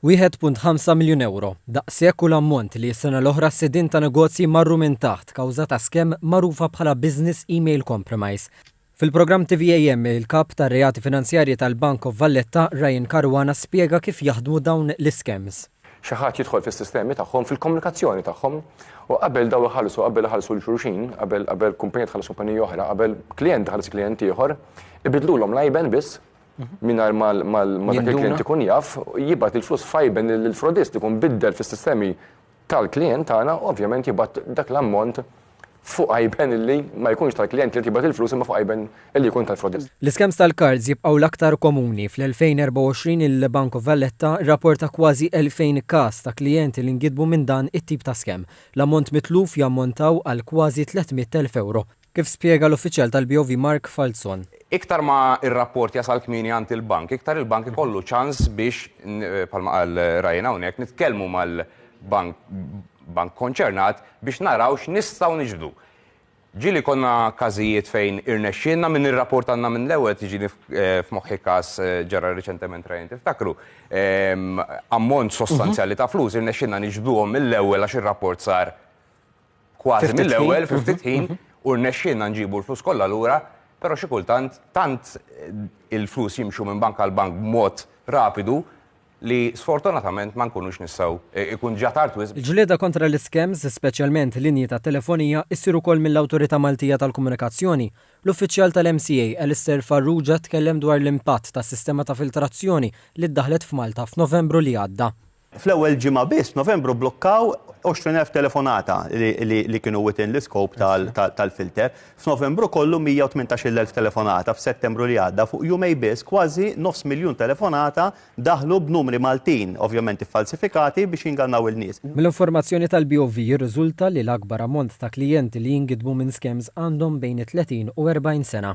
1.5 miljun euro. Daqshekk hu l-ammont li s-sena l-oħra s-sidin ta' negozji marru minn taħt kawża ta' skemm magħrufa bħala Business Email Compromise. Fil-programm TVAM il-kap tar-reati finanzjarji tal-Bank of Valletta Ryan Caruana spjega kif jaħdmu dawn l-iskems. Xi ħadd jidħol fis-sistemi tagħhom fil-komunikazzjoni tagħhom u qabel daw qabel iħallsu l-xulxin, qabel kumpanija tħallsu kumpanija oħra, qabel klient ħallas klient ieħor, ibidlulhom l-IBAN biss mingħajr ma dak il-klient ikun jaf, jibgħat il-flus f'IBAN il-frodist ikun biddel fis-sistemi tal-klient tagħna, ovvjament jibgħat dak l-ammont fuq IBAN illi ma jkunx tal-klient li jibgħat il-flus imma fuq IBAN illi jkun tal-frodist. L-iskems tal-cards jibqgħu l-aktar komuni. Fl-2024 il-Bank of Valletta rrapporta kważi 2000 każ ta' klijenti li ngidbu minn dan it-tip ta' skemm. L-ammont mitluf jammontaw għal kważi 300,000 euro. Kif spjega l-uffiċjal tal-BOV Mark Falzon. Iktar ma ir-rapport jasal kmieni għand il-bank, iktar il-bank ikollu ċans biex palma għal rajna hawnhekk nitkellmu mal-bank konċernat biex naraw x'nistgħu niġbdu. Ġieli konna każijiet fejn irnexxielna minn ir-rapport għandna minn l-ewwel tiġini f'moħħi każ ġara riċentement rajn tiftakru. Ammont sostanzjali ta' flus irnexxielna niġbduhom mill-ewwel għax ir-rapport sar kważi mill-ewwel fi ftit ħin u rnexxielna nġibu l-flus kollha lura. Pero xi kultant tant il-flus jimxu minn bank għal bank b'mod rapidu li sfortunatament ma nkunux nistgħu ikun ġa tard wisq. Il-ġlieda kontra l-iskems, speċjalment linji ta' telefonija, issir ukoll mill-Awtorità Maltija tal-Komunikazzjoni. L-uffiċjal tal-MCA Alistair Farrugia tkellem dwar l-impatt tas-sistema ta' filtrazzjoni li ddaħlet f'Malta f'Novembru li għadda. Fl-ewwel ġimgħa biss Novembru blokkaw 20,000 telefonata li kienu within l-iskop tal-filter. F'Novembru kollu 118,000 telefonata, f'Settembru li għadda fuq jumej biss kważi 500,000 telefonata daħlu b'numri Maltin, ovvjament iffalsifikati biex jingannaw il-nies. Mill-informazzjoni tal-BOV jirriżulta li l-akbar ammont ta' klijenti li jingidbu minn skems għandhom bejn 30 u 40 sena.